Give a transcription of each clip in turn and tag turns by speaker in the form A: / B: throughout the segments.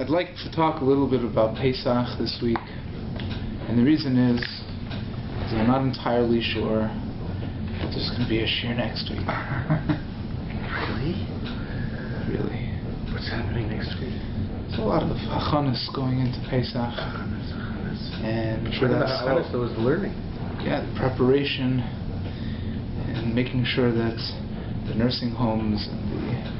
A: I'd like to talk a little bit about Pesach this week, and the reason is I'm not entirely sure if there's going to be a shir next week.
B: Really?
A: Really.
B: What's happening next week?
A: There's a lot of hachanas going into Pesach, and for that
B: Hachanas was learning.
A: Yeah, the preparation and making sure that the nursing homes and the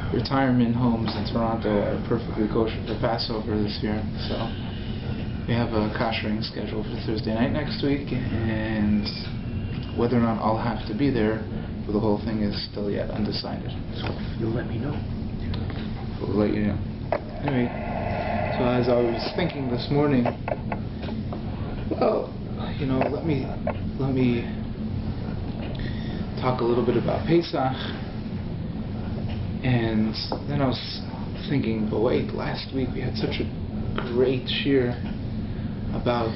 A: retirement homes in Toronto are perfectly kosher for Passover this year. So we have a koshering schedule for Thursday night next week, and whether or not I'll have to be there for the whole thing is still yet undecided.
B: So you'll let me know.
A: We'll let you know. Anyway, so as I was thinking this morning, well, let me talk a little bit about Pesach. And then I was thinking, but wait, last week we had such a great shir about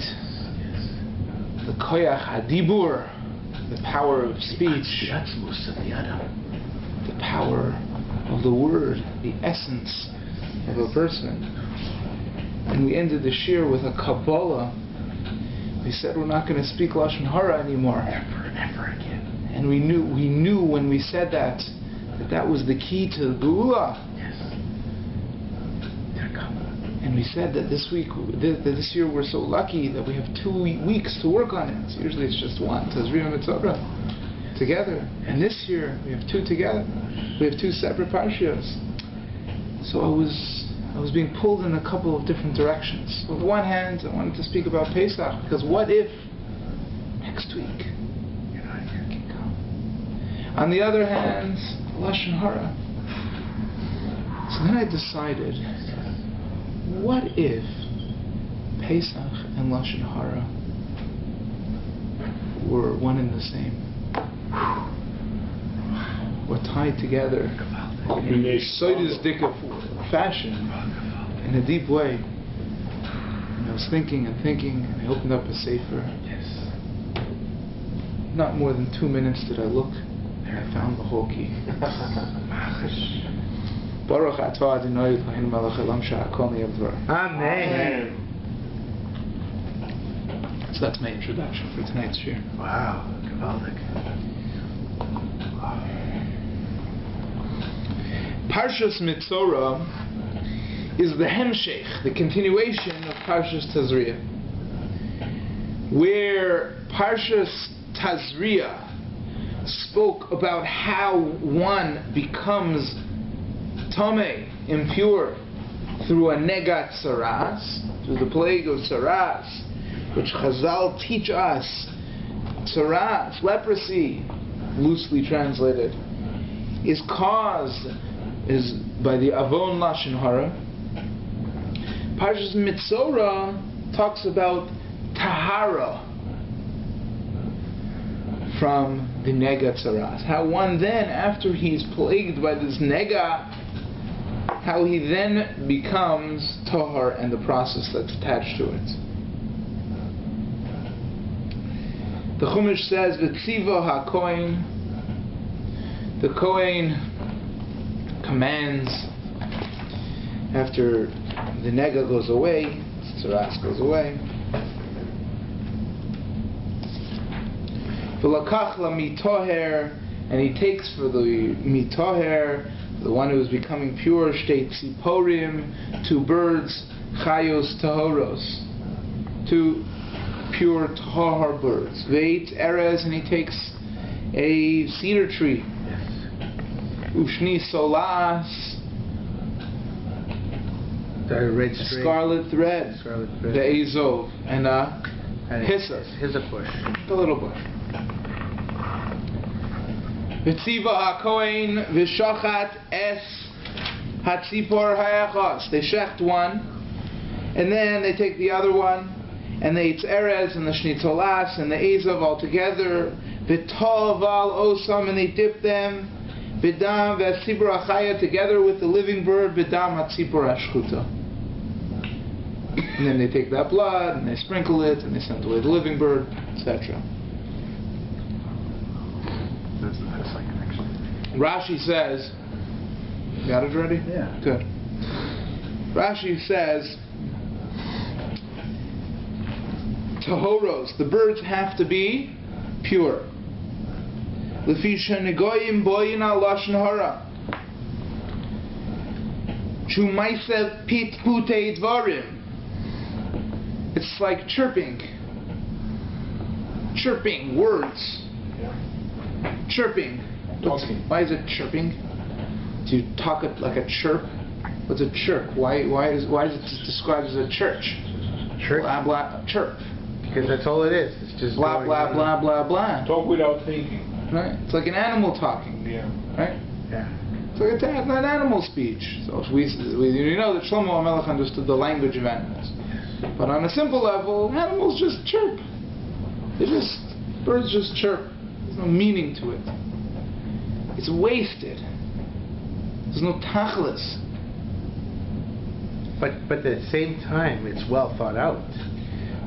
A: the koyach hadibur, the power of speech, the power of the word, the essence of a person. And we ended the shir with a Kabbalah. We said we're not going to speak Lashon Hara anymore.
B: Ever again.
A: And we knew when we said that was the key to the Geula.
B: Yes.
A: And we said that this year we're so lucky that we have 2 weeks to work on it. So usually it's just one, Tzvi and together. And this year we have 2 together. We have 2 separate parshios. So I was being pulled in a couple of different directions. On the one hand, I wanted to speak about Pesach, because what if next week
B: You're not here.
A: can come? On the other hand, Lashon Hara. So then I decided, what if Pesach and Lashon Hara were one and the same? Were tied together in a soidisdika fashion, in a deep way. And I was thinking, and I opened up a sefer.
B: Yes.
A: Not more than 2 minutes did I look, and I found the whole key. Baruch atah Adonai Eloheinu melech haolam shehakol nהיה b'dvaro.
B: Amen.
A: So that's my introduction for tonight's shir.
B: Wow. Gewaldig.
A: Parshas Mitzorah is the hemshech, the continuation of Parshas Tazria, where Parshas Tazria spoke about how one becomes Tue May, impure, through a negat tzaras, through the plague of tzaras, which Chazal teach us. Tzaras, leprosy, loosely translated, is by the avon lashon hara. Parshas Mitzorah talks about tahara from the nega tzaras. How one then, after he's plagued by this nega, how he then becomes tahar and the process that's attached to it. The Chumash says, "V'tziva ha-kohen," the Kohen commands, after the nega goes away, tzaras goes away, v'lakach la mitoher, and he takes for the mitoher, the one who is becoming pure, shtei tziporim, 2 birds, chayos tahoros, 2 pure tahar birds, veit erez, and he takes a cedar tree, ushni solas,
B: The red
A: a
B: string.
A: scarlet thread, the azov, and a hyssop,
B: bush.
A: the little bush. V'tziva ha-kohen v'shachat es hatzipor ha'echos. They shecht one, and then they take the other one, and they eat erez and the shnitzolas and the azov all together. V'tol val osam, and they dip them. V'dam v'tzipor ha'chaya, together with the living bird. V'dam hatzipor ha'shchuta. And then they take that blood and they sprinkle it and they send away the living bird, etc.
B: That's like actually.
A: Rashi says, you got it ready?
B: Yeah.
A: Good. Rashi says, Tahoros, the birds have to be pure. Lefisha negoyim boyin al lashon hara. Chumaisa pit pute dvarim. It's like chirping. Chirping words. Chirping. Why is it chirping? Do you talk it like a chirp? What's a chirp? Why is it described as a church?
B: Chirp?
A: Blah blah chirp.
B: Because that's all it is. It's just
A: Blah blah blah blah blah.
C: Talk without thinking.
A: Right? It's like an animal talking.
C: Yeah.
A: Right?
B: Yeah.
A: It's like an animal speech. So if we know that Shlomo HaMelech understood the language of animals. But on a simple level, animals just chirp. Birds just chirp. There's no meaning to it. It's wasted. There's no tachlis.
B: But at the same time, it's well thought out.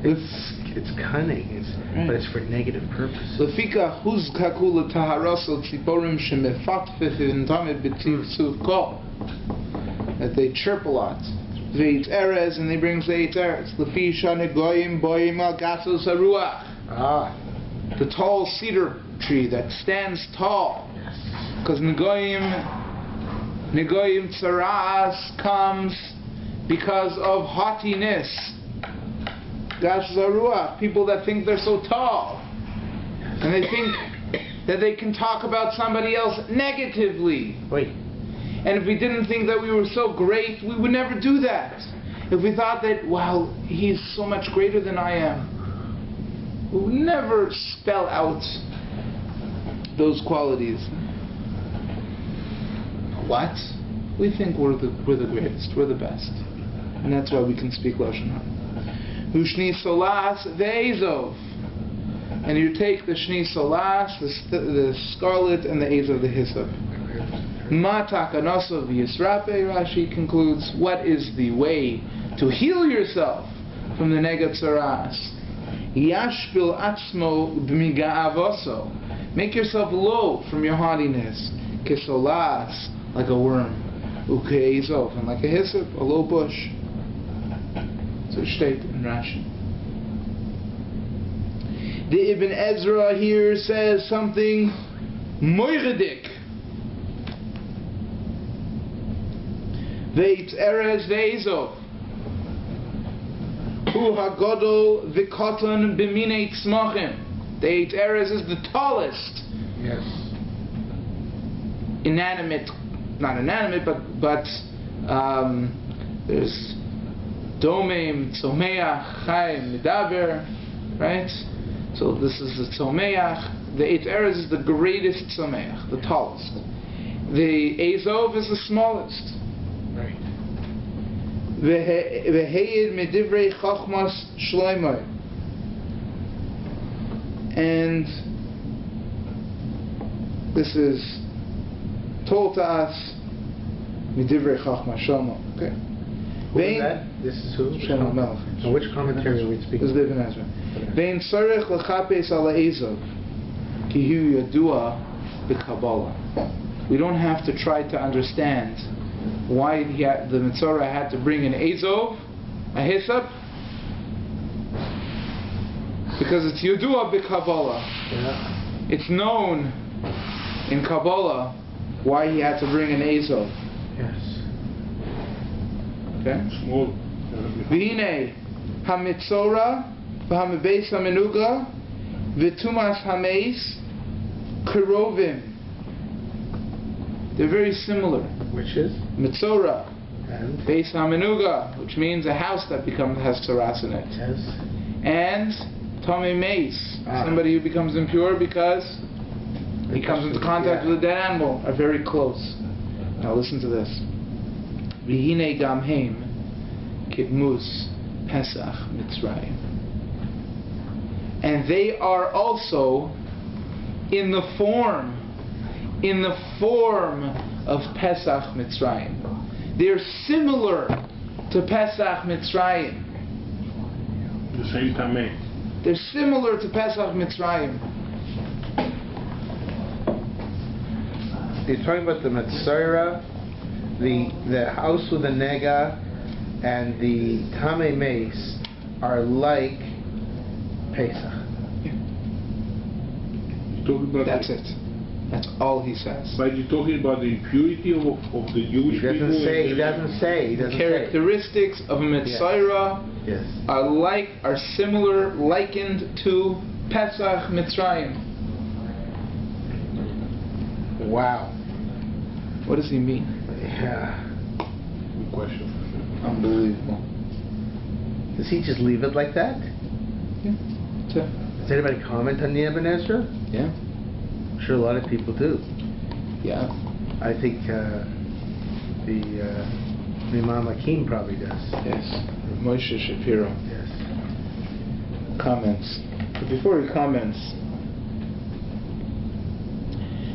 B: It's cunning. But it's for negative purposes.
A: Lefika huzkaku l'taharasel tziporim shemefatfefin tamid b'tziv kol. That they chirp a lot. Ve'itz erez, and they bring ve'itz erez. Lefisha negoyim boyim al gasos haruach. The tall cedar tree that stands tall. Because negoyim tzaras comes because of haughtiness. Gasos haruach, people that think they're so tall. And they think that they can talk about somebody else negatively.
B: Wait.
A: And if we didn't think that we were so great, we would never do that. If we thought that, wow, he's so much greater than I am, we would never spell out those qualities. What? We think we're the greatest, we're the best. And that's why we can speak Lashon Hara. Ushni solas ve'ezov. And you take the shni solas, the scarlet, and the ezov, the hyssop. Ma takanosov yisrape, Rashi concludes, what is the way to heal yourself from the nega tzaras? Yashpil atzmo b'miga'avoso. Make yourself low from your haughtiness. Kesolas, like a worm. Uke'ezov, and like a hyssop, a low bush. So state in Rashi. The Ibn Ezra here says something moiredik. Ve'itz erez ve'ezov. Hu hagodol v'koton b'minei tzmachim. The Eitz Erez is the tallest.
B: Yes.
A: Inanimate, not inanimate, but there's Domim, Tzomeach, Chaim, Midaber, right? So this is the Tzomeach. The Eitz Erez is the greatest Tzomeach, the tallest. The Ezov is the smallest.
B: Right.
A: V'heyid medivrei chachmas shloimoi. And this is told to us medivrei chachmas shlomo. Okay.
B: Who is that? This is who?
A: Shlomo Melech.
B: And which commentary are we speaking?
A: This is Ibn Ezra. Vein tzarech lechapes ala Ezov ki hu yadua b'Kabbalah. We don't have to try to understand why the Mitzorah had to bring an Ezov, a hyssop, because it's Yudua b'Kabbalah.
B: Yeah. It's
A: known in Kabbalah why he had to bring an Ezov.
B: Yes.
A: Okay?
C: Small.
A: V'hinei ha-Mitzorah v'ha-Mebeis ha-Menuga v'tumas ha-Meis kirovim. They're very similar.
B: Which is?
A: Mitzorah,
B: And?
A: Beis HaMenuga, which means a house that has tzaras in it.
B: Yes.
A: And Tue May, somebody who becomes impure because he comes into contact with a dead animal, are very close. Now listen to this. V'hinei gam heim kidmus Pesach Mitzrayim. And they are also in the form of Pesach Mitzrayim. They're similar to Pesach Mitzrayim.
C: The same time.
A: They're similar to Pesach Mitzrayim.
B: He's talking about the Metzora, the house with the nega, and the Tue May are like Pesach.
C: Talking about
A: That's it. That's all he says.
C: But you're talking about the impurity of the Jewish
B: He
C: people?
B: doesn't say.
A: Characteristics of a Mitzvah
B: Yes.
A: are similar, likened to Pesach Mitzrayim.
B: Wow.
A: What does he mean?
B: Yeah.
C: Good question.
A: Unbelievable.
B: Does he just leave it like that?
A: Yeah. That's it.
B: Does anybody comment on the Ibn Ezra?
A: Yeah.
B: I'm sure a lot of people do.
A: Yeah.
B: I think the Imam Hakim probably does.
A: Yes. Moshe Shapiro
B: Yes.
A: comments. But before he comments,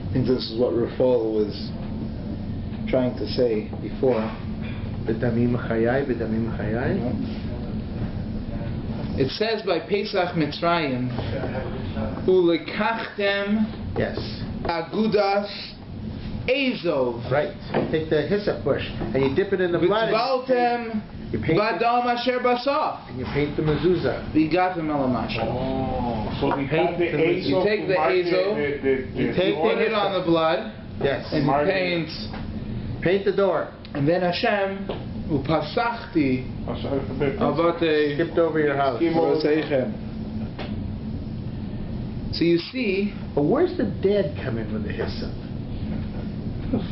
A: I think this is what Rafal was trying to say before.
B: B'damim chayai, b'damim chayai.
A: It says by Pesach Mitzrayim, Ulekachtem
B: Yes.
A: Agudas Azov.
B: Right. You take the hyssop bush and you dip it in the blood.
A: Vitzvaltem
B: You paint it,
A: Badam Asher Basaf.
B: and you paint the mezuzah.
A: Vigatem Elamasha.
C: Oh, so we
B: Paint
C: have the
B: the-
C: Azo
A: you take the
C: to mark
A: Azo,
B: you take
A: Put it on the blood,
B: Yes.
A: and you
C: Mark it.
A: paint,
B: Paint the door.
A: and then Hashem Upasachti Avate
B: Skipped over your house.
A: Roseichem. So you see,
B: But where's the dead come in with the hyssop?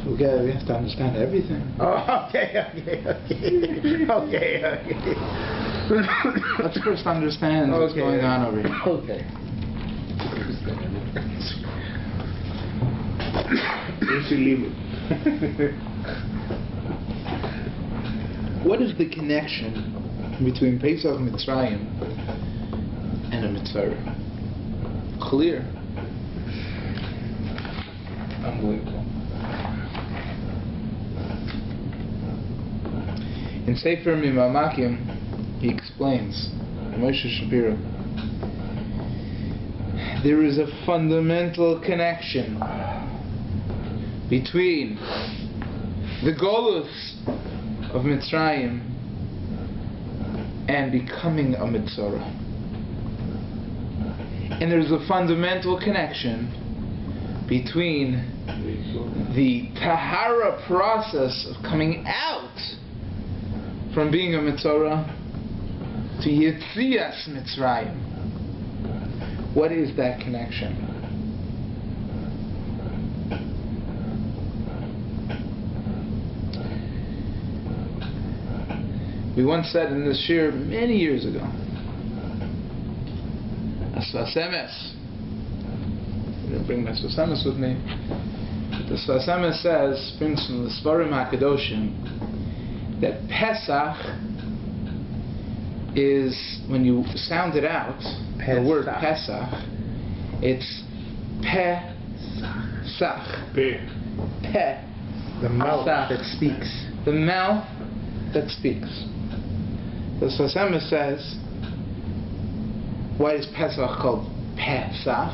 A: we have to understand everything.
B: Oh, okay.
A: Let's first understand what's
B: Okay.
A: going on over here.
B: Okay.
C: Easy leave it.
A: What is the connection between Pesach Mitzrayim and a mitzvah? Clear. Unbelievable. In Sefer Mimamakim, he explains, Moshe Shapiro, there is a fundamental connection between the Golus of Mitzrayim and becoming a Mitzorah. And there's a fundamental connection between the Tahara process of coming out from being a Mitzorah to Yetzias Mitzrayim. What is that connection? We once said in this shir many years ago, Asfas Emes. I didn't bring my Asfas Emes with me. But the Asfas Emes says, brings from the Svarim HaKadoshim, that Pesach is, when you sound it out, the word Pesach, it's Pesach. Pe.
B: The mouth
A: Pesach.
B: that speaks.
A: The mouth that speaks. The Asfas Emes says, why is Pesach called Pesach?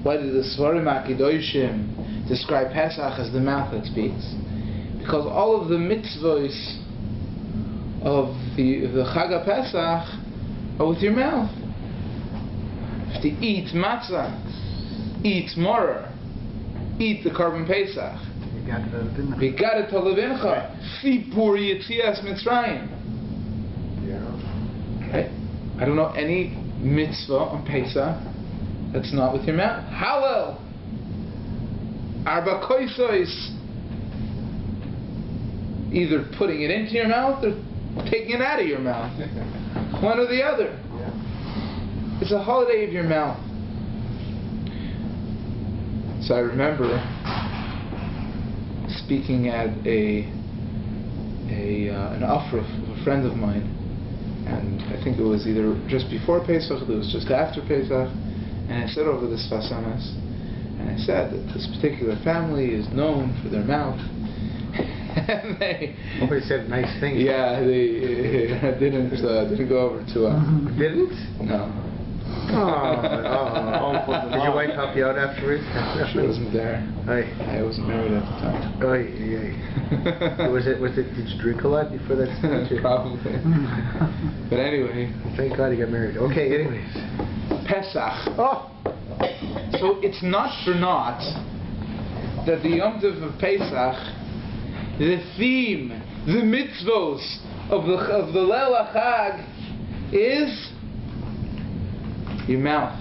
A: Why did the Svarim HaKadoshim describe Pesach as the mouth that speaks? Because all of the mitzvahs of the Chag HaPesach are with your mouth. You have to eat matzah, eat maror, eat the korban Pesach. V'gadet levincha, sipur yetzias Mitzrayim. Right? I don't know any mitzvah on Pesach that's not with your mouth. Hallel, arba koisos, either putting it into your mouth or taking it out of your mouth. One or the other. It's a holiday of your mouth. So I remember speaking at an offer of a friend of mine, and I think it was either just before Pesach or it was just after Pesach, and I said over this Asfas Emes, and I said that this particular family is known for their mouth. And
B: Nobody said nice things.
A: Yeah, they didn't go over too well.
B: Didn't?
A: No.
B: Did your wife help you out afterwards?
A: She wasn't there.
B: Aye.
A: I wasn't married at the time.
B: Was it? Did you drink a lot before that speech?
A: Probably. But anyway.
B: Thank God he got married. Okay, anyways.
A: Pesach.
B: Oh!
A: So it's not for naught that the Yom Tov of Pesach, the theme, the mitzvos of the Leil HaChag is your mouth.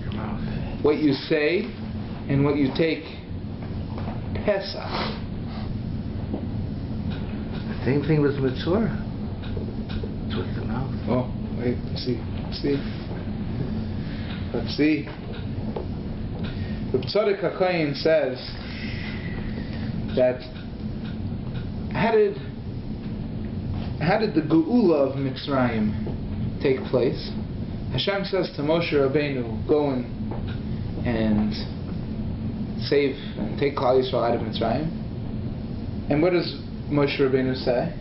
B: Your mouth.
A: What you say and what you take. Pesach.
B: The same thing with Mitzvah. It's with the mouth.
A: Oh, wait, let's see. The Tzaddik HaKohen says that how did the Geula of Mitzrayim take place? Hashem says to Moshe Rabbeinu, go and save and take Klal Yisrael out of Mitzrayim. And what does Moshe Rabbeinu say?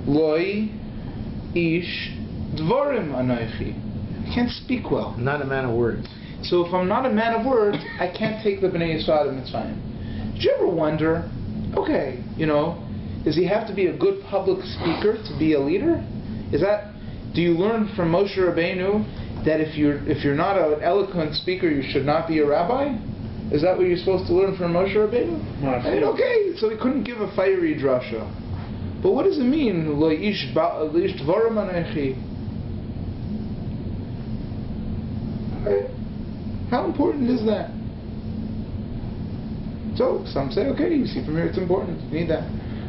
A: Loi ish dvorim anoichi. I can't speak well.
B: Not a man of words.
A: So if I'm not a man of words, I can't take the Bnei Yisrael out of Mitzrayim. Did you ever wonder, okay, does he have to be a good public speaker to be a leader? Do you learn from Moshe Rabbeinu that if you're not an eloquent speaker, you should not be a rabbi? Is that what you're supposed to learn from Moshe Rabbeinu? Okay, so he couldn't give a fiery drasha. But what does it mean? Lo ish dvarim anochi? How important is that? So some say, okay, you see from here it's important. You need that.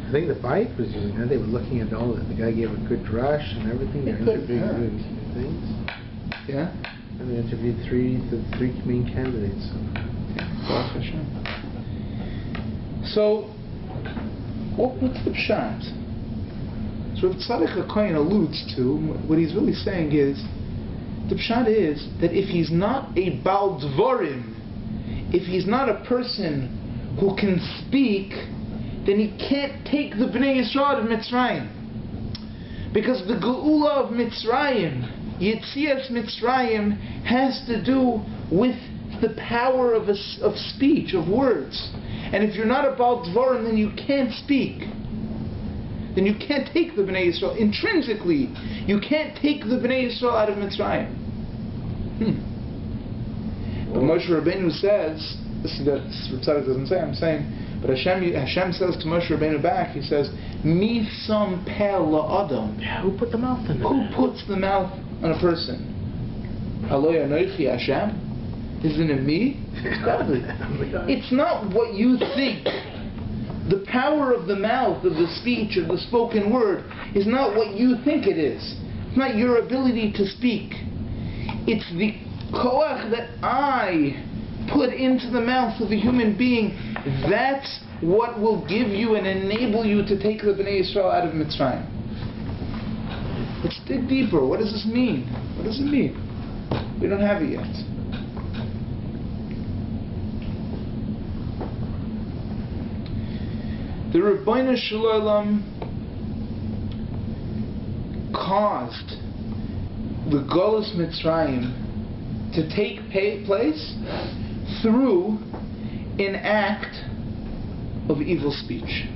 B: I think the Bible was using that. They were looking at all that. The guy gave a good drush and everything. They interviewed things.
A: Yeah.
B: And they interviewed the three main candidates.
A: So, what's the pshat? So what Tzaddik HaKohen alludes to, what he's really saying is, the pshat is that if he's not a Baal Dvorim, if he's not a person who can speak, then he can't take the Bnei Yisrael of Mitzrayim. Because the Geula of Mitzrayim, Yetzias Mitzrayim, has to do with the power of speech, of words. And if you're not a Baal Dvorim, then you can't speak. Then you can't take the Bnei Yisrael. Intrinsically, you can't take the Bnei Yisrael out of Mitzrayim. But Moshe Rabbeinu says, listen, that's what Tzaddik doesn't say, I'm saying, but Hashem says to Moshe Rabbeinu back, he says, Mi sam peh la'adam.
B: Yeah, who put the mouth in there?
A: Who puts the mouth on a person? Aloy anoichi Hashem? Isn't it me? Exactly. It's not what you think. The power of the mouth, of the speech, of the spoken word, is not what you think it is. It's not your ability to speak. It's the koach that I put into the mouth of a human being. That's what will give you and enable you to take the Bnei Yisrael out of Mitzrayim. Let's dig deeper. What does this mean? What does it mean? We don't have it yet. The Rabbeinu Shalom caused the Golus Mitzrayim to take place through an act of evil speech.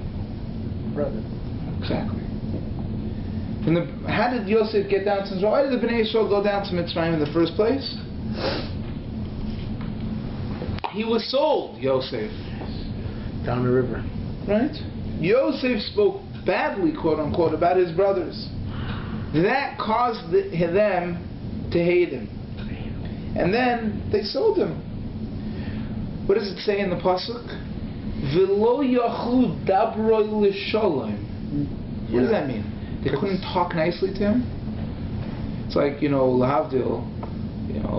B: Brother.
A: Exactly. How did Yosef get down to Mitzrayim? Why did the Bnei Yisrael go down to Mitzrayim in the first place? He was sold, Yosef.
B: Down the river.
A: Right? Yosef spoke badly, quote unquote, about his brothers. That caused them to hate him. And then they sold him. What does it say in the pasuk? V'lo yachlu dabroi l'sholem. What does that mean? They couldn't talk nicely to him? It's like, lahavdil,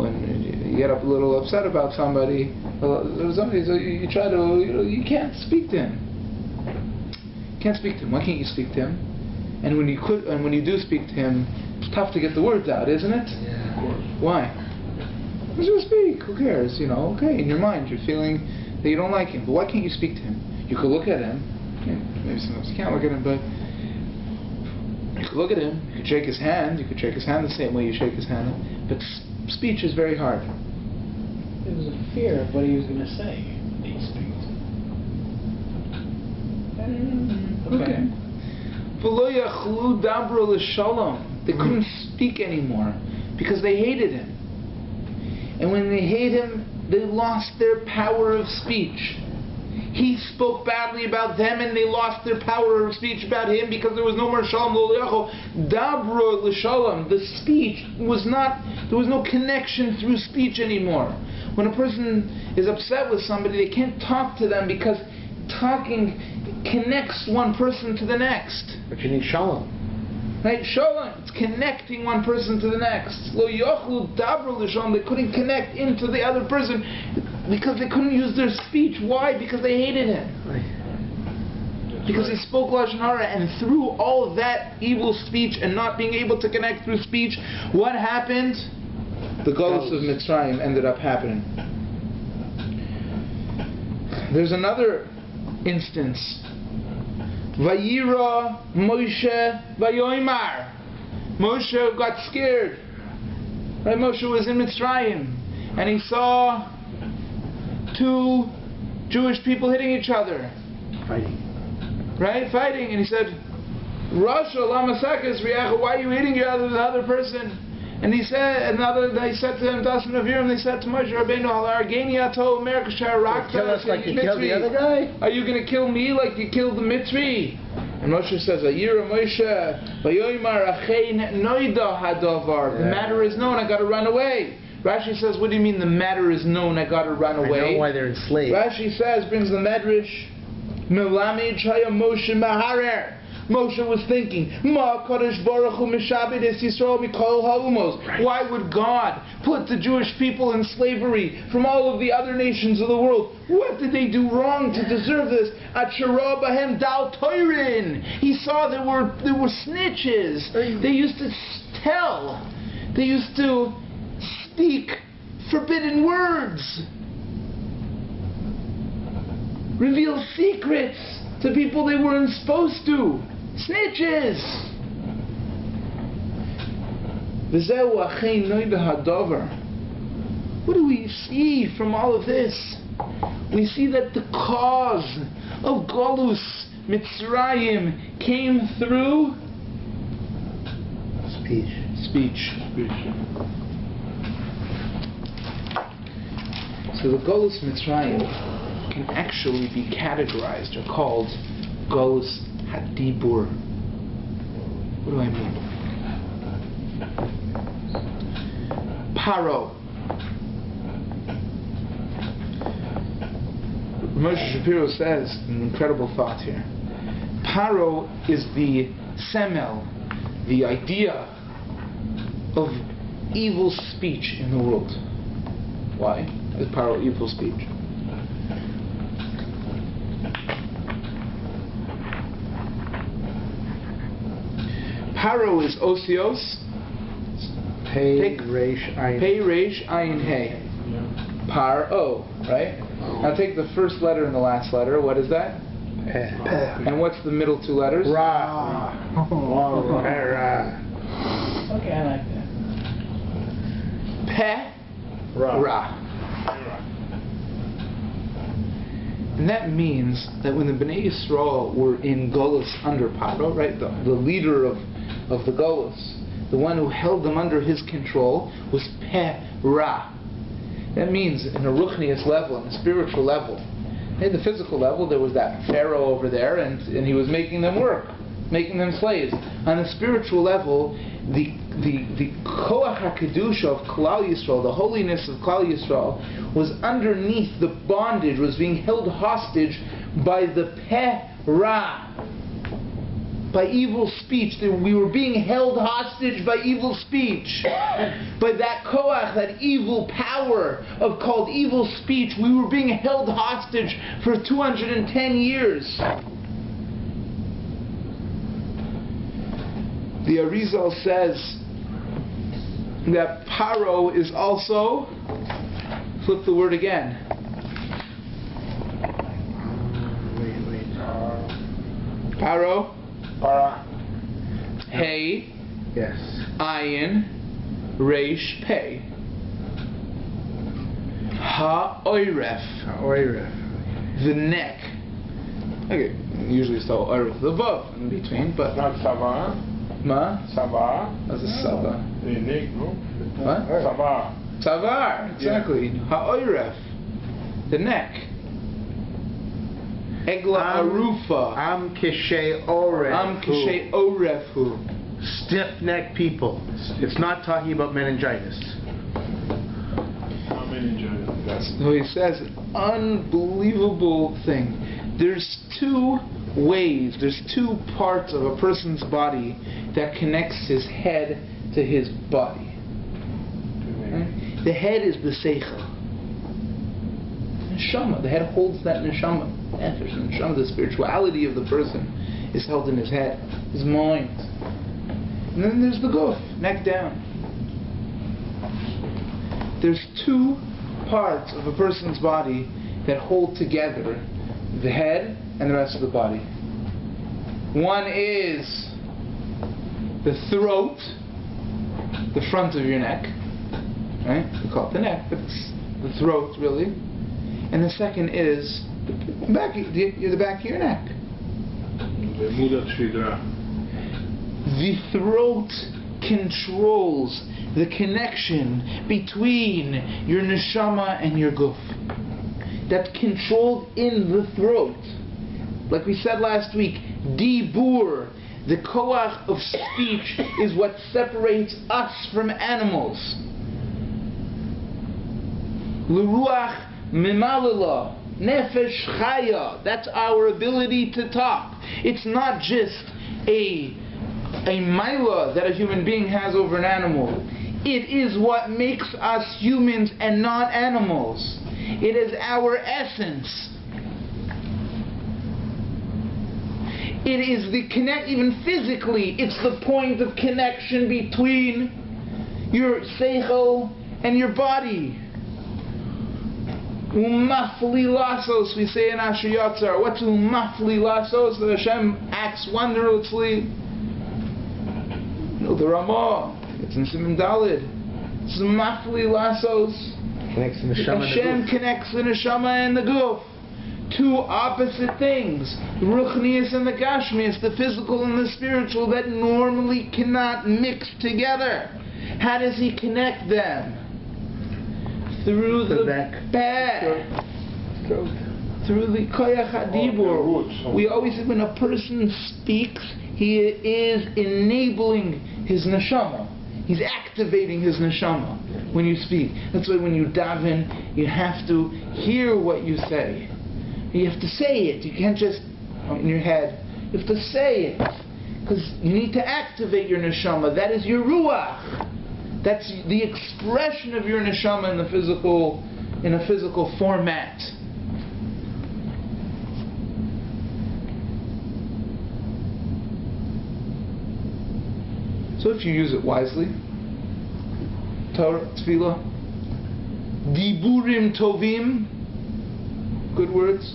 A: and you get a little upset about somebody. You try to, you can't speak to him. You can't speak to him. Why can't you speak to him? And when you do speak to him, it's tough to get the words out, isn't it?
B: Yeah, of course.
A: Why? Just speak. Who cares? Okay, in your mind you're feeling that you don't like him, but why can't you speak to him? You could look at him. Maybe sometimes you can't look at him, but you could look at him, you could shake his hand, you could shake his hand the same way you shake his hand, but speech is very hard.
D: There was a fear of what he was going to say when he speaks.
A: Okay. They couldn't speak anymore because they hated him. And when they hate him, they lost their power of speech. He spoke badly about them and they lost their power of speech about him because there was no more shalom lo dabro l'shalom. The speech was not, there was no connection through speech anymore. When a person is upset with somebody, they can't talk to them because talking connects one person to the next.
B: But you need shalom.
A: Right? Shalom. It's connecting one person to the next. Lo yochlu dabro l'shalom. They couldn't connect into the other person because they couldn't use their speech. Why? Because they hated him.
B: Right.
A: Because he spoke Lashon Hara, and through all of that evil speech and not being able to connect through speech, what happened? The Golus of Mitzrayim ended up happening. There's another instance. Vayira Moshe Vayoimar. Moshe got scared. Right? Moshe was in Mitzrayim, and he saw two Jewish people hitting each other.
B: Fighting.
A: Right? Fighting. And he said, Rasha lama sakis riyacha, why are you hitting the other person? And he said, they said to him, Dasan Aviram, they said to Moshe Rabbeinu, Argeni ato America Sharakta.
B: Kill us like you killed the other guy?
A: Are you going to kill me like you killed the Mitzri? And Moshe says, Ayira Moshe, Vayoimar achein noida hadavar. The matter is known, I got to run away. Rashi says, what do you mean the matter is known, I got to run away?
B: I know why they're enslaved.
A: Rashi says, brings the Medrash, Melamid Chaya Moshe Maharer. Moshe was thinking, Ma Kodesh Baruch Hu Mishabed Es Yisrael Mikol Ha'umos. Why would God put the Jewish people in slavery from all of the other nations of the world? What did they do wrong to deserve this? Atshara Bahem Dal Toirin. He saw there were snitches. They used to tell. They used to speak forbidden words. Reveal secrets to people they weren't supposed to. Snitches! What do we see from all of this? We see that the cause of Golus Mitzrayim came through speech. So the Golus Mitzrayim can actually be categorized or called Golus Hadibur. What do I mean? Paro. Moshe Shapiro says an incredible thought here. Paro is the semel, the idea of evil speech in the world. Why is Paro evil speech? Paro is osios.
B: Pei Reish
A: Ayin Hey. Paro, right? Now take the first letter and the last letter. What is that?
B: Peh.
A: And what's the middle two letters?
B: Ra.
D: Okay, I like that.
A: Peh. Ra. And that means that when the Bnei Yisrael were in Golus under Paro, right, the leader of the Golus, the one who held them under his control, was Peh Ra. That means in a ruchnius level, in a spiritual level. In the physical level, there was that Pharaoh over there, and he was making them work, making them slaves. On the spiritual level, the Koach HaKedusha of Klal Yisrael, the holiness of Klal Yisrael, was underneath the bondage, was being held hostage by the Peh Ra, by evil speech. We were being held hostage by evil speech. By that koach, that evil power called evil speech, we were being held hostage for 210 years. The Arizal says that Paro is also, flip the word again. Paro. Hey,
B: Yes.
A: Ayin, Reish, Pei. Ha-oiref,
B: Oiref.
A: the neck. Okay, usually it's the oiref, the vav in between, but
C: Not Sava.
A: ma?
C: Sava.
A: That's a saba.
C: The neck, no?
A: What?
C: Sava.
A: Tzavar, exactly. Ha-oiref, the neck. Egla arufa.
B: Am kishe oref.
A: Am kishe orefu.
B: Stiff-necked people. It's not talking about meningitis.
C: How many giants? That's
A: So he says, unbelievable thing. There's two ways, there's two parts of a person's body that connects his head to his body. Right? The head is the seichel. Neshama. The head holds that neshama. Neshama, the spirituality of the person is held in his head, his mind. And then there's the guf, neck down. There's two parts of a person's body that hold together the head and the rest of the body. One is the throat, the front of your neck, right? We call it the neck, but it's the throat really. And the second is the back, the back of your neck.
C: the Mudat Shidra.
A: The throat controls the connection between your neshama and your guf. That's controlled in the throat. Like we said last week, dibur, the koach of speech, is what separates us from animals. L'ruach mimalala, nefesh chaya, that's our ability to talk. It's not just a maila that a human being has over an animal. It is what makes us humans and not animals. It is our essence. It is the connect, even physically, it's the point of connection between your seichel and your body. Umafli lasos, we say in Asher Yatzar. What's umafli lasos? That Hashem acts wondrously. No, the Ramah. It's in Siman Dalid. It's umafli lasos.
B: Connects the neshama and the
A: Hashem
B: guf.
A: connects the neshama and the guf. Two opposite things. The ruchnius and the gashmius, the physical and the spiritual, that normally cannot mix together. How does he connect them? Through the
B: neck.
A: back.
B: Throat.
A: Through the koyach hadibur.
C: roots.
A: We always say when a person speaks, he is enabling his neshama. He's activating his neshama when you speak. That's why when you daven, you have to hear what you say. You have to say it. You can't just in your head. You have to say it because you need to activate your neshama. That is your ruach. That's the expression of your neshama in a physical format. So if you use it wisely, Torah, Tefillah, Diburim Tovim, good words,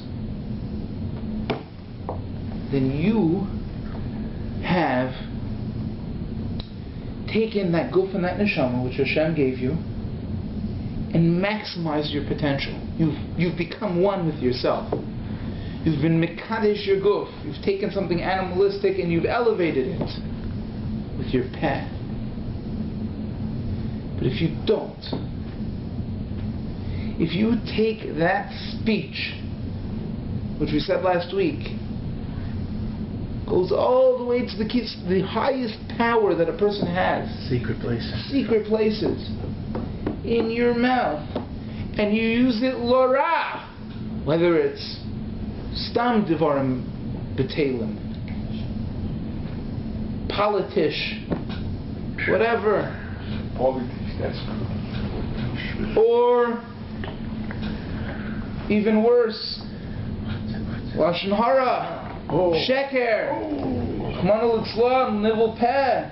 A: then you have taken that guf and that neshama which Hashem gave you and maximized your potential. You've become one with yourself. You've been mekadesh your guf. You've taken something animalistic and you've elevated it with your peh. But if you don't, if you take that speech, which we said last week, goes all the way to the highest power that a person has,
B: Secret places.
A: secret places, in your mouth, and you use it lora, whether it's stam devarim betelim, politish, whatever,
C: Politics, that's
A: or even worse, lashon hara, sheker, chmanu l'tzlan, nivel peh.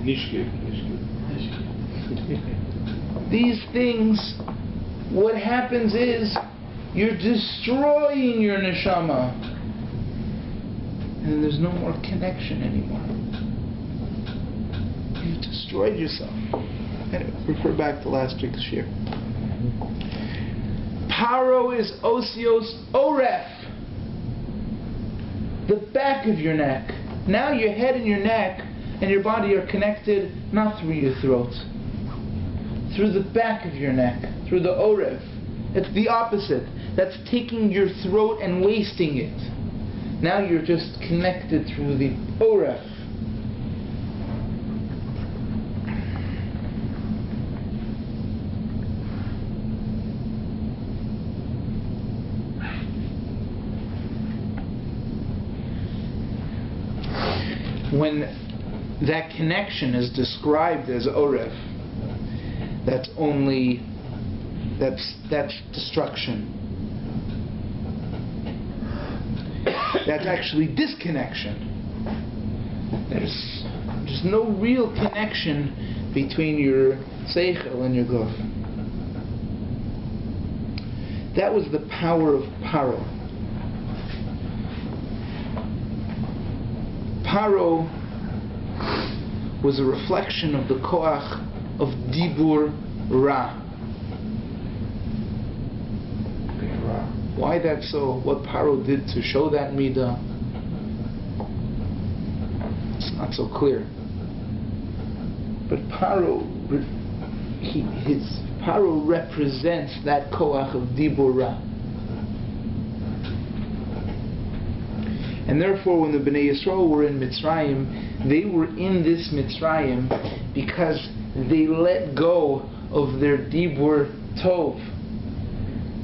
C: Nishke.
A: These things, what happens is you're destroying your neshama, and there's no more connection anymore. destroyed yourself. Anyway, refer back to last week's shir. Paro is osios oref. The back of your neck. Now your head and your neck and your body are connected not through your throat, through the back of your neck, through the oref. It's the opposite. That's taking your throat and wasting it. Now you're just connected through the oref. When that connection is described as oref, that's destruction. That's actually disconnection. There's no real connection between your seichel and your guf. That was the power of Paro. Paro was a reflection of the koach of Dibur Ra. Why that so? What Paro did to show that midah? It's not so clear. But Paro represents that koach of Dibur Ra. And therefore, when the Bnei Yisrael were in Mitzrayim, they were in this Mitzrayim because they let go of their Dibur Tov.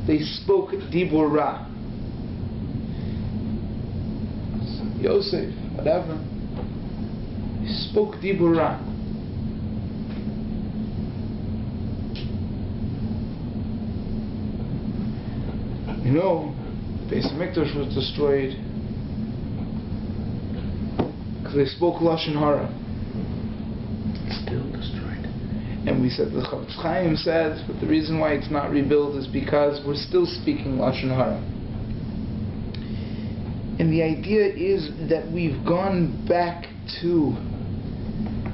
A: They spoke Dibur Ra. Yosef, whatever. They spoke Dibur Ra. You know, Beis HaMikdash was destroyed because they spoke Lashon Hara.
B: Still destroyed.
A: And we said, the Chavetz Chaim says, but the reason why it's not rebuilt is because we're still speaking Lashon Hara. And the idea is that we've gone back to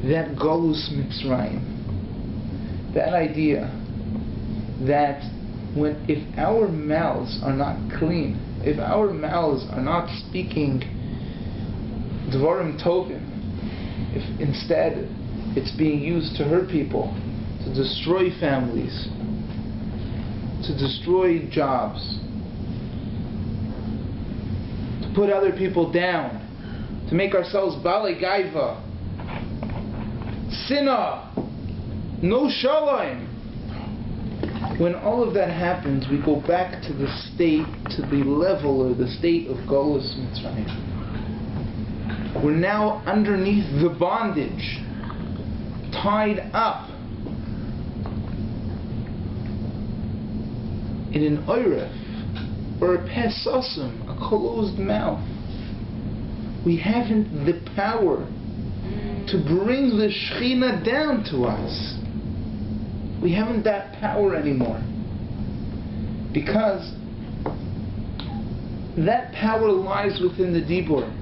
A: that Golus Mitzrayim. That idea that if our mouths are not clean, if our mouths are not speaking Dvarim Tovim, if instead it's being used to hurt people, to destroy families, to destroy jobs, to put other people down, to make ourselves Bale Gaiva, Sinah, no Shalom. When all of that happens, we go back to the state, to the level or the state of Golus Mitzrayim. We're now underneath the bondage, tied up in an oiref or a pesosum, a closed mouth. We haven't the power to bring the Shekhinah down to us. We haven't that power anymore, because that power lies within the Dibur.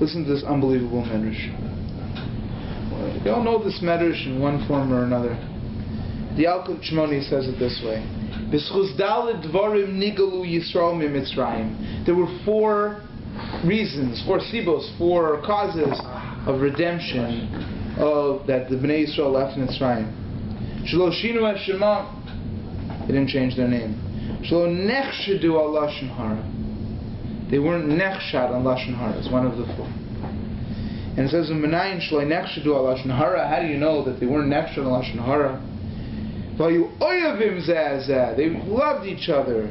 A: Listen to this unbelievable medrash. We all know this medrash in one form or another. The Yaakov Shmoni says it this way: B'schus daled dvarim nigalu Yisrael miMitzrayim. There were 4 reasons, 4 sibos, 4 causes of redemption that the Bnei Yisrael left Mitzrayim. Shelo shinu es shemam. They didn't change their name. Shelo nechshadu al lashon hara. They weren't nechshad on lashon hara. It's one of the 4. And it says in Menayin shelo nechshadu al lashon hara. How do you know that they weren't nechshad on lashon hara? Vayu oyavim zeh zeh. They loved each other.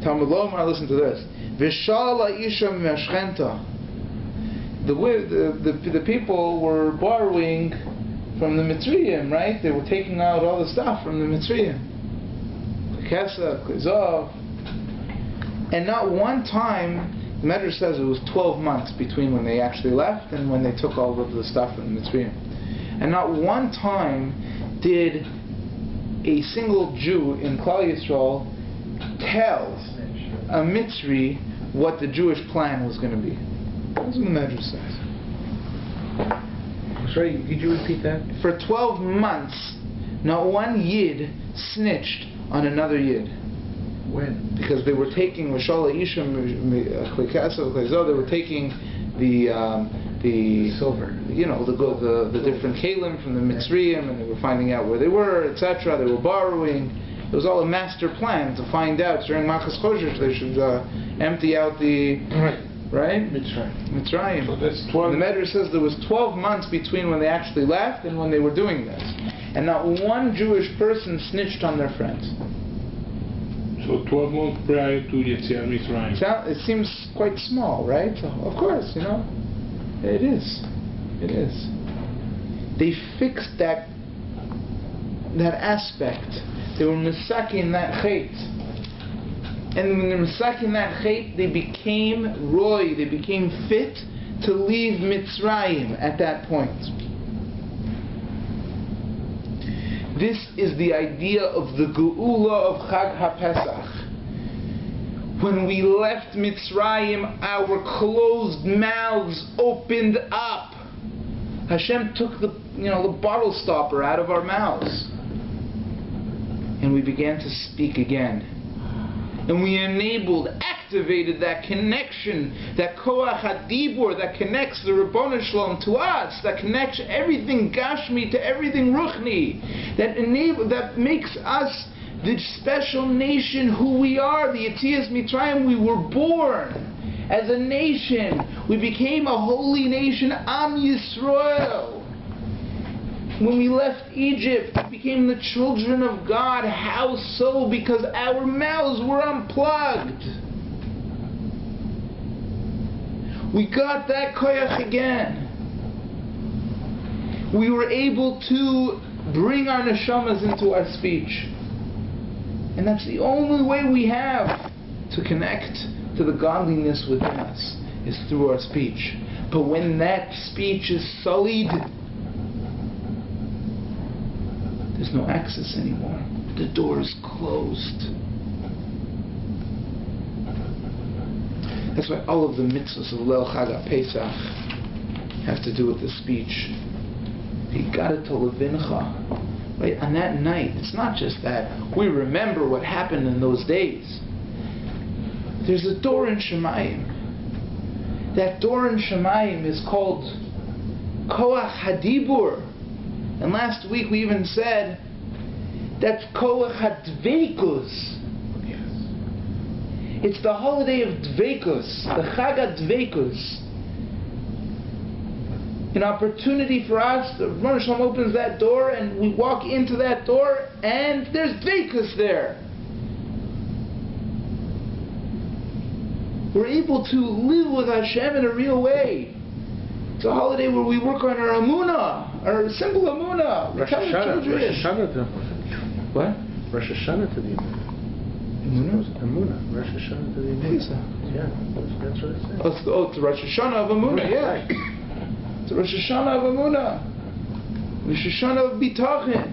A: Talmud Lomar, listen to this. V'shal ha'isha me'ashchenta. The people were borrowing from the Mitzrayim, right? They were taking out all the stuff from the Mitzrayim. Kesef, Klizov. And not one time, the Medrash says it was 12 months between when they actually left and when they took all of the stuff from the Mitzrayim. And not one time did a single Jew in Klal Yisrael tell a Mitzri what the Jewish plan was going to be. That's what the Medrash says.
B: Sorry, could you repeat that?
A: For 12 months, not one Yid snitched on another Yid.
B: When?
A: Because they were taking they were taking the
B: silver,
A: the different kalim from the Mitzrayim, and they were finding out where they were, etc. They were borrowing. It was all a master plan to find out during Machas Chodesh they should empty out the right Mitzrayim.
C: So that's 12.
A: The Medrash says there was 12 months between when they actually left and when they were doing this, and not one Jewish person snitched on their friends.
C: So 12 months prior to Yetziat Mitzrayim.
A: It seems quite small, right? So, of course, it is. It is. They fixed that aspect. They were misaking that chait. And when they were misaking that chait, they became roy, they became fit to leave Mitzrayim at that point. This is the idea of the Geula of Chag HaPesach. When we left Mitzrayim, our closed mouths opened up. Hashem took the bottle stopper out of our mouths. And we began to speak again. And we activated that connection, that koach hadibur, that connects the Ribono Shalom to us, that connects everything Gashmi to everything Ruchni, that makes us the special nation who we are, the Yetzias Mitzrayim. We were born as a nation. We became a holy nation, Am Yisrael. When we left Egypt, we became the children of God. How so? Because our mouths were unplugged. We got that koyach again. We were able to bring our neshamas into our speech. And that's the only way we have to connect to the godliness within us, is through our speech. But when that speech is sullied, there's no access anymore. The door is closed. That's why all of the mitzvahs of Leil Chag Pesach have to do with the speech. Higgadah levincha. Right? On that night, it's not just that we remember what happened in those days. There's a door in Shemayim. That door in Shemayim is called Koach Hadibur. And last week we even said that's Koach HaDveikus.
B: Yes.
A: It's the holiday of Dveikus, the Chag HaDveikus. An opportunity for us, the Ribono Shalom opens that door and we walk into that door and there's Dveikus there. We're able to live with Hashem in a real way. It's a holiday where we work on our Amunah, our simple Amunah.
B: Rosh Hashanah to the
A: what?
B: Rosh Hashanah to the Amunah. Rosh Hashanah to the Amunah. Yeah, that's what it says.
A: It's the Rosh Hashanah of Amunah, yeah.
B: Right.
A: It's the Rosh Hashanah of Amunah. The Rosh Hashanah of Bitachin.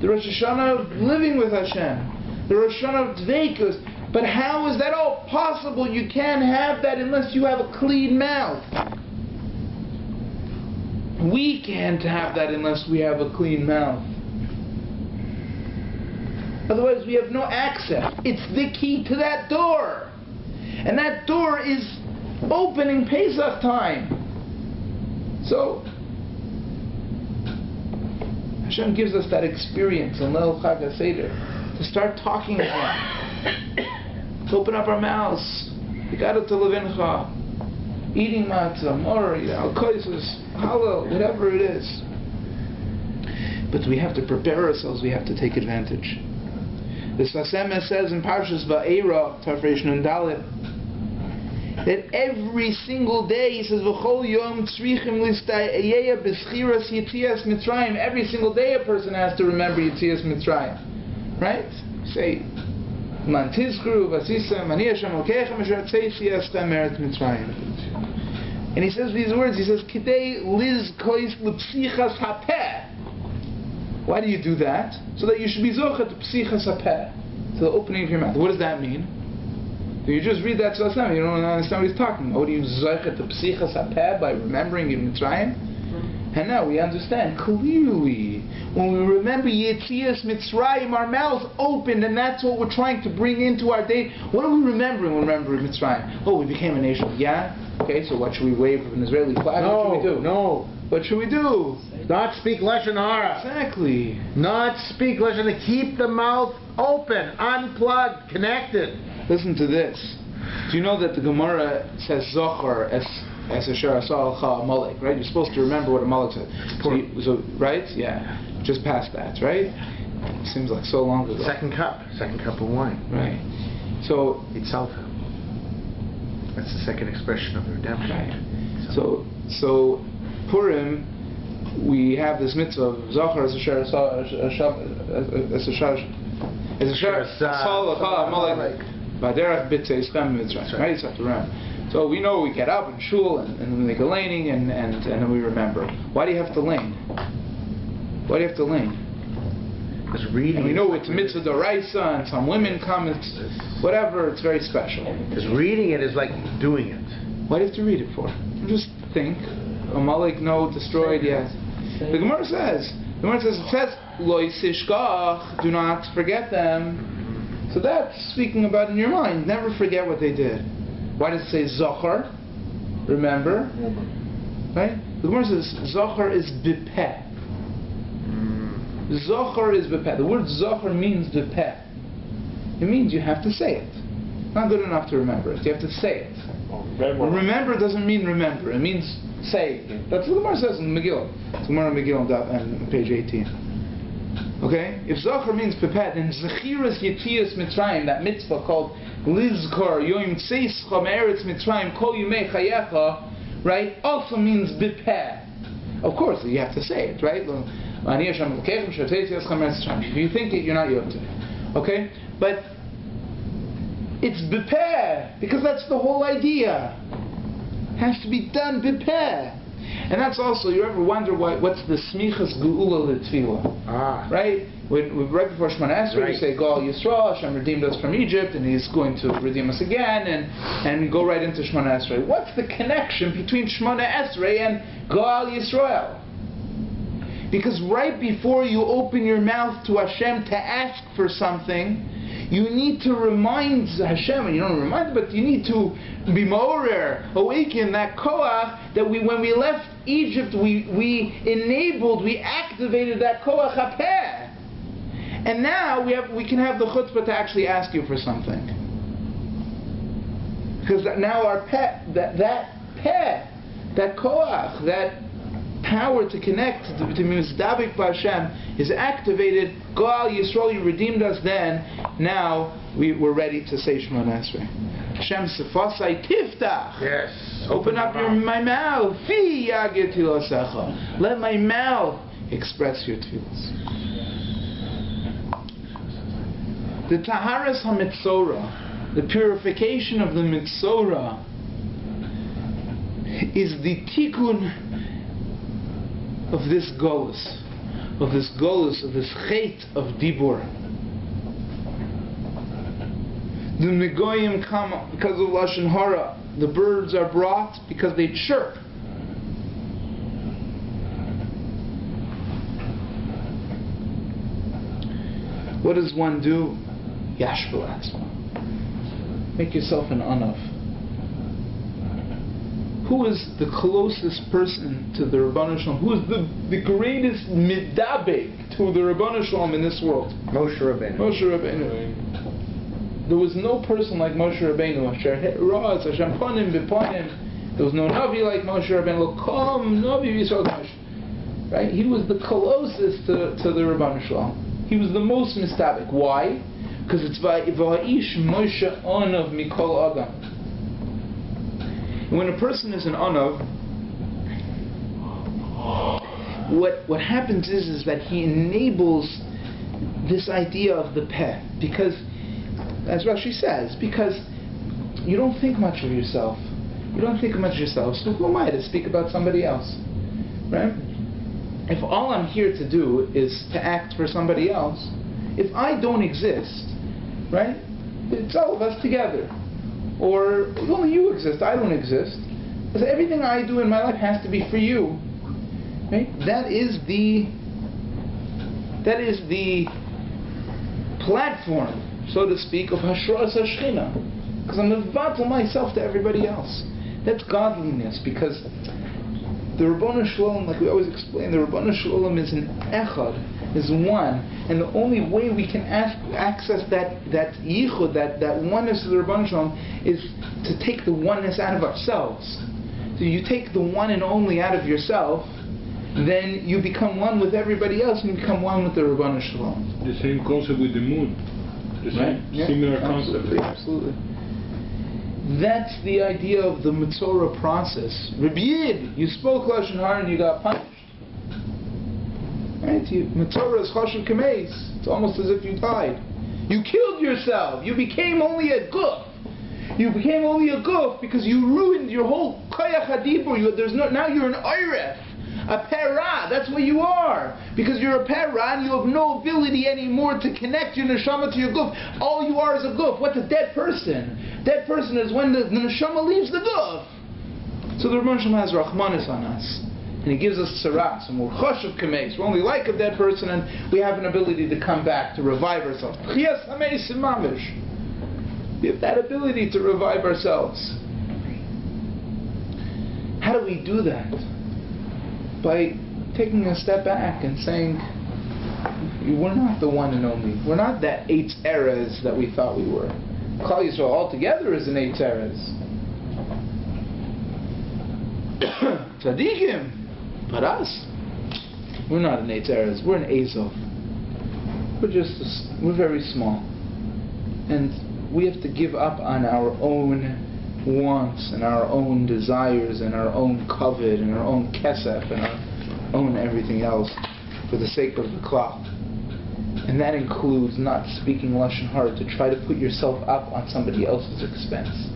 A: The Rosh Hashanah of living with Hashem. The Rosh Hashanah of Dveikus. But how is that all possible? You can't have that unless you have a clean mouth. We can't have that unless we have a clean mouth. Otherwise we have no access. It's the key to that door. And that door is opening Pesach time. So Hashem gives us that experience in Leil Chag HaSeder to start talking again. To open up our mouths. Higgadah levincha. Eating matzah, mor, koisos, halal, whatever it is. But we have to prepare ourselves, we have to take advantage. The Sfas Emes says in Parshas Va'era, Tafresh Nun Dalet, that every single day, he says, V'chol yom tzrichim lista'yeya b'schiras Yetzias Mitzrayim. Every single day a person has to remember Yetzias Mitzrayim. Right? Say, Man tizkru v'asisem, ani Hashem Elkeichem asher tzeitziyastem eretz Mitzrayim. And he says these words, he says, Kidei liz kois l'psichas hapeh. Why do you do that? So that you should be zochet psichas hapeh, to the opening of your mouth. What does that mean? So you just read that Tzvi, you don't understand what he's talking about. What do you zochet psichas hapeh by remembering in Mitzrayim? And now we understand clearly. When we remember Yetzias Mitzrayim, our mouths opened, and that's what we're trying to bring into our day. What are we remembering when we remember Mitzrayim? Oh, we became a nation. Yeah? Okay, so what should we wave an Israeli flag?
B: No,
A: what should we do?
B: No.
A: What should we do?
B: Not speak Lashon Hara.
A: Exactly.
B: Not speak Lashon Hara. Keep the mouth open, unplugged, connected.
A: Listen to this. Do you know that the Gemara says Zochar as Asher Asal Amalek, right? You're supposed to remember what Amalek said. So, right? Yeah. Just past that, right? Seems like so long ago.
B: Second cup of wine.
A: Right. So
B: Itzalta. That's the second expression of the redemption.
A: Right. So Purim, we have this mitzvah of Zochar as Asher Asal Amalek. Baderach B'tzei Schem Mitzrayim. Right? So to remember. So we know we get up in Shul and we make a laning and then we remember. Why do you have to lane? Why do you have to lane?
B: Because reading.
A: And we know it's mitzvah d'oraisa and some women come. It's whatever. It's very special.
B: Because reading it is like doing it.
A: Why do you have to read it for? Just think. Amalek no destroyed yet. The Gemara says. It says lo yisishkach. Do not forget them. So that's speaking about in your mind. Never forget what they did. Why does it say Zochar? Remember? Right? The Gemara says Zochar is bipeh. Zochar is bipeh. The word Zochar means bipeh. It means you have to say it. Not good enough to remember it. You have to say it. Remember doesn't mean remember. It means say it. That's what the Gemara says in Megillah. It's Gemara Megillah on page 18. Okay? If Zochar means bipeh, then Zechiras Yetzias Mitzrayim, that mitzvah called Lizkor Yom Tzeischa Me'eretz Mitzrayim Kol Yimei Chayecha, right, also means bipeh. Of course, you have to say it, right? If you think it, you're not Yom Tov. Okay? But it's bipeh, because that's the whole idea. It has to be done bipeh. And that's also, you ever wonder what's the smichas geula l'tefillah? Right? Right before Shemona Esrei, you say, Gal Yisrael, Hashem redeemed us from Egypt, and He's going to redeem us again, and go right into Shemona Esrei. What's the connection between Shemona Esrei and Gal Yisrael? Because right before you open your mouth to Hashem to ask for something, you need to remind Hashem, and you don't remind, but you need to be morer, awaken that koach that when we left Egypt, we enabled, we activated that koach hapeh. And now we can have the chutzpah to actually ask you for something. Because now our peh, that koach, that power to connect to Mizdabik B'Hashem is activated. Goal Yisrael, you redeemed us then. Now we're ready to say Shemona Esrei. Hashem Sefasai Tiftach.
B: Yes.
A: Open up my mouth. Fi Yagir Tilosecha. Let my mouth express your tefillos. The Taharas HaMitzorah, the purification of the Mitzorah, is the tikkun of this golus, of this chait of dibur. The megoyim come because of lashon hara. The birds are brought because they chirp. What does one do? Yashbel atzma. Make yourself an anav. Who is the closest person to the Rabbanu Shalom? Who is the greatest midabek to the Rabbanu Shalom in this world?
B: Moshe Rabbeinu.
A: Moshe Rabbeinu. There was no person like Moshe Rabbeinu. There was no Navi like Moshe Rabbeinu. Right? He was the closest to the Rabbanu Shalom. He was the most mistabek. Why? Because it's Va'ish Moshe Onav Mikol Adam. When a person is an Onav, what happens is that he enables this idea of the peh. Because, as Rashi says, because you don't think much of yourself. You don't think much of yourself. So who am I to speak about somebody else? Right? If all I'm here to do is to act for somebody else, if I don't exist, right, it's all of us together. Or only you exist, I don't exist. Because everything I do in my life has to be for you. Right? That is the platform, so to speak, of Hashras HaShechina. Because I'm mevatel myself to everybody else. That's godliness, because the Rabbanu Shalom, like we always explain, the Rabbanu Shalom is an echad, is one, and the only way we can access that yichud, that oneness of the Rabbanu Shalom, is to take the oneness out of ourselves. So you take the one and only out of yourself, then you become one with everybody else, and you become one with the Rabbanu Shalom.
C: The same concept with the moon. The same similar concept.
A: Absolutely. That's the idea of the Mitzorah process. Rabbi Yid, you spoke Lashon Hara and you got punished. Right? Mitzorah is Choshev Kameis. It's almost as if you died. You killed yourself. You became only a guf. You became only a guf because you ruined your whole Koyach HaDibur. Now you're an Oiref. A Perah, that's what you are. Because you're a Perah and you have no ability anymore to connect your neshama to your guf. All you are is a guf. What's a dead person? Dead person is when the neshama leaves the guf. So the Rebbe Shalom has Rahmanis on us. And he gives us tzaras. And we're choshev kameis. We're only like a dead person and we have an ability to come back, to revive ourselves. We have that ability to revive ourselves. How do we do that? By taking a step back and saying, we're not the one and only. We're not that eight eras that we thought we were. Klal Yisrael altogether is an eight eras. Tzadikim, but us, we're not an eight eras. We're an Azov. We're very small, and we have to give up on our own wants and our own desires and our own covet and our own kesef and our own everything else for the sake of the klal. And that includes not speaking Lashon Hara to try to put yourself up on somebody else's expense.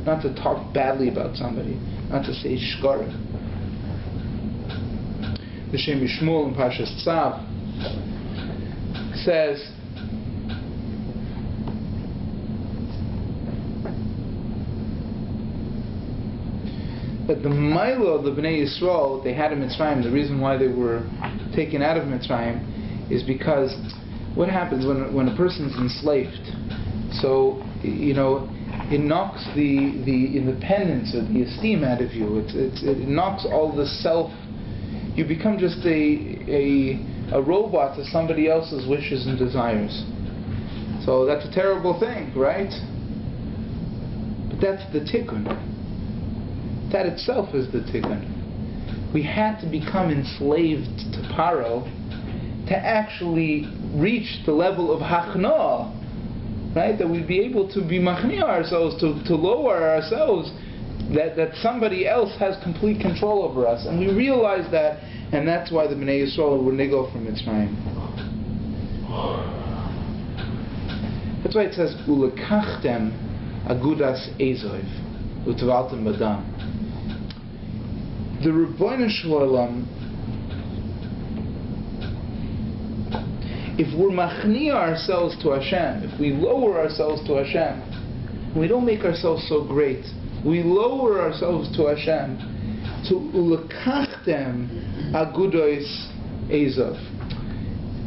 A: Not to talk badly about somebody. Not to say shkara. The Shem Yishmuel in Parshas Tzav says, that the Milo of the Bnei Yisrael they had in Mitzrayim, the reason why they were taken out of Mitzrayim is because what happens when a person's enslaved? So, it knocks the independence or the esteem out of you. It knocks all the self. You become just a robot to somebody else's wishes and desires. So that's a terrible thing, right? But that's the tikkun. That itself is the tikkun. We had to become enslaved to Paro to actually reach the level of hachna, right? That we'd be able to be machnia ourselves, to lower ourselves, that somebody else has complete control over us. And we realize that, and that's why the Bnei Yisrael were nigo from Mitzrayim. That's why it says, Ulekachtem agudas ezov, utvaltem badam. The Rebbeinu Shalom, if we're machnia ourselves to Hashem, if we lower ourselves to Hashem, we don't make ourselves so great, we lower ourselves to Hashem, to ulekachtem agudos ezov.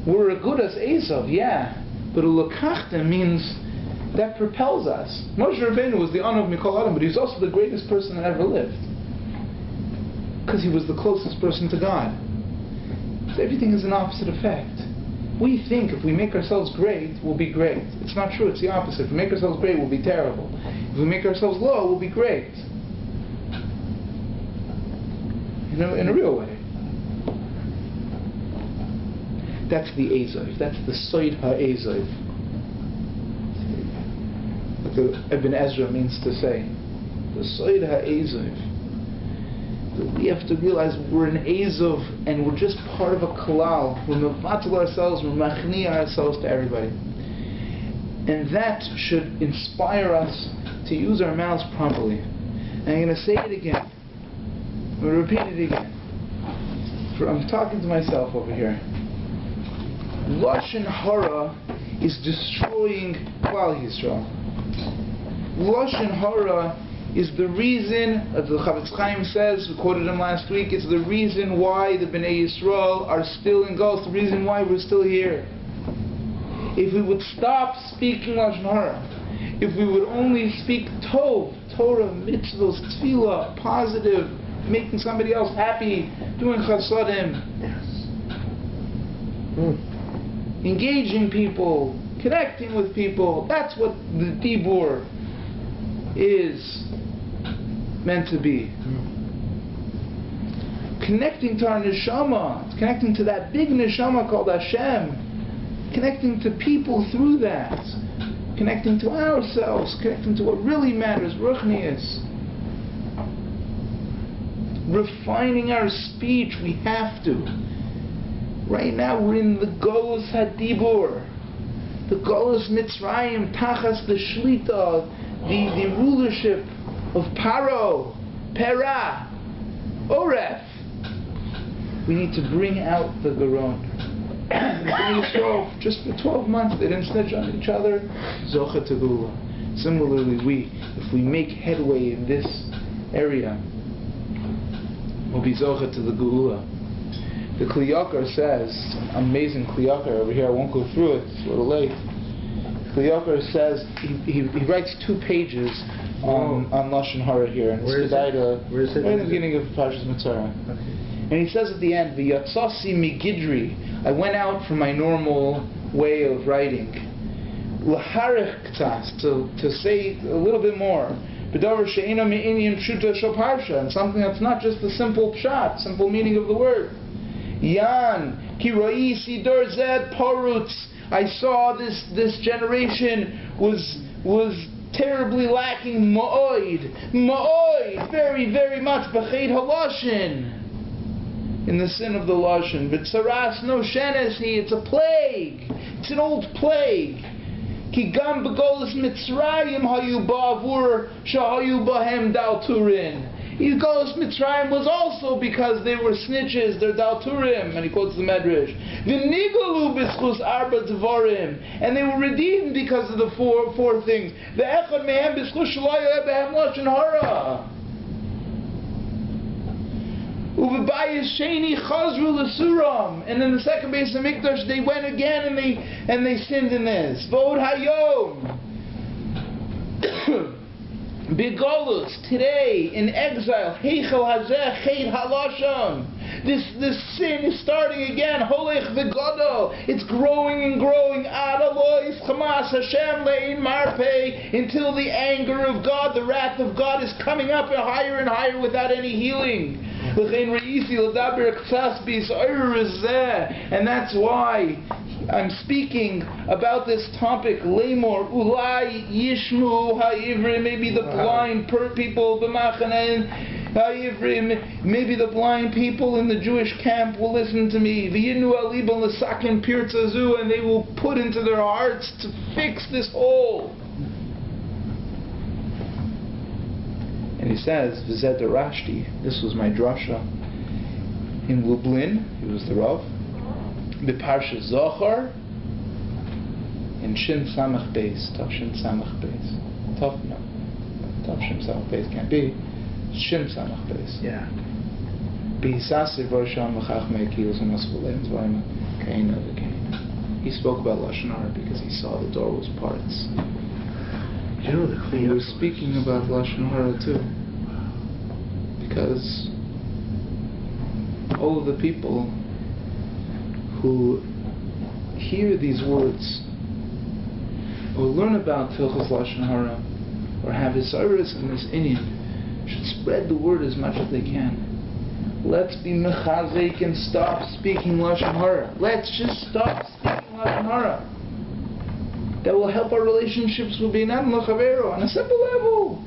A: We're agudos ezov, yeah, but ulekachtem means that propels us. Moshe Rabbeinu was the honor of Mikol Adam, but he was also the greatest person that ever lived. Because he was the closest person to God. So everything is an opposite effect. We think if we make ourselves great, we'll be great. It's not true, it's the opposite. If we make ourselves great, we'll be terrible. If we make ourselves low, we'll be great. In a real way. That's the Ezov. That's the Soid HaEzov. What the Ibn Ezra means to say. The Soid HaEzov. We have to realize we're an Azov and we're just part of a kalal. We're mevatel ourselves, we're machnia ourselves to everybody. And that should inspire us to use our mouths properly. And I'm going to say it again. I'm going to repeat it again. I'm talking to myself over here. Lashon Hara is destroying Klal Yisrael. Lashon Hara is the reason, as the Chavetz Chaim says, we quoted him last week, it's the reason why the Bnei Yisrael are still in Golus, the reason why we're still here. If we would stop speaking Lashon Hara, if we would only speak Tov, Torah, mitzvos, tefillah, positive, making somebody else happy, doing chasadim, engaging people, connecting with people, that's what the dibur is meant to be. Connecting to our neshama, connecting to that big neshama called Hashem, connecting to people through that, connecting to ourselves, connecting to what really matters, ruchnius. Refining our speech, we have to. Right now we're in the Golus Hadibur, the Golus Mitzrayim, Tachas the Shlita, the rulership of Paro, Pera, Oref. We need to bring out the Garon. Just for 12 months they didn't snitch on each other. Zocha to Gula. Similarly, if we make headway in this area, we'll be Zocha to the Gula. The Kli Yakar says, amazing Kli Yakar over here, I won't go through it, it's a little late. Kli Yakar says, he writes 2 pages on Lashon Hara here. And
B: Where is it?
A: Right in the beginning of Parshas Mitzrayim.
B: Okay.
A: And he says at the end, V'yatzasi migidri, I went out from my normal way of writing. L'harich k'tas, to say a little bit more. B'davar she'ena me'inyan pshuta shel parsha, and something that's not just the simple pshat, simple meaning of the word. Yan, ki ra'isi dor zed parutz, I saw this generation was terribly lacking ma'oid, very, very much, b'cheid halashin, in the sin of the Lashon. But Saras no Shenesi, it's a plague. It's an old plague. Ki gam begolus Mitzrayim hayu ba'avur shahayu bahem dalturin. Golus Mitzrayim was also because they were snitches, they're dalturim, and he quotes the Medrash. V'nigalu b'schus arba dvarim, and they were redeemed because of the four things. Ve'echad mehem b'schus shalayu behem lashon hara. Uvebayis sheni chazru l'suram, and in the second base of Mikdash they went again and they sinned in this. Vod hayom, bigolus, today in exile. Heichel hazeh chet halashon. This sin is starting again. Holech v'gadol. It's growing and growing. Ad alois chamas Hashem le'in marpeh, until the anger of God, the wrath of God, is coming up higher and higher without any healing. And that's why I'm speaking about this topic. Lemor ulai yishmu ha'ivrim, maybe the blind people, maybe the blind people in the Jewish camp will listen to me. V'yinu alibon l'sakin pirtzazu, and they will put into their hearts to fix this hole. And he says, V'zed Rashti, this was my drasha in Lublin, he was the Rav, B'Parsha Zohar, in Shin Samach Beis, Tav Shin Samach Beis. Tav Shin Samach Beis can't be, Shin Samach Beis.
B: Yeah.
A: B'Hisasi Varsham V'Chachmei Kiyos U'Masvuleim Zvarim Kaina V'Kaina. He spoke about Lashon Hara because he saw the door was parts.
B: You know the Kli Yakar.
A: He was speaking about Lashon Hara too, because all of the people who hear these words or learn about Hilchos Lashon Hara or have Hisayrus in this Inyan should spread the word as much as they can. Let's be mechazek and stop speaking Lashon Hara. Let's just stop speaking Lashon Hara. That will help our relationships with Beinam L'Chavero on a simple level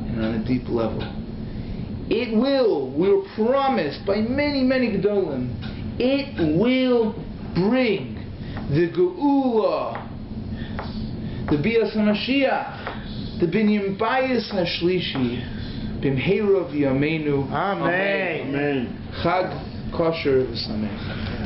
A: and on a deep level. It will, we're promised by many, many Gedolim, it will bring the Geula, the Bias HaMashiach, the Binyam Bayis HaShlishi, Bimheira V'Yameinu.
B: Amen.
C: Amen.
A: Chag Kosher V'Samech.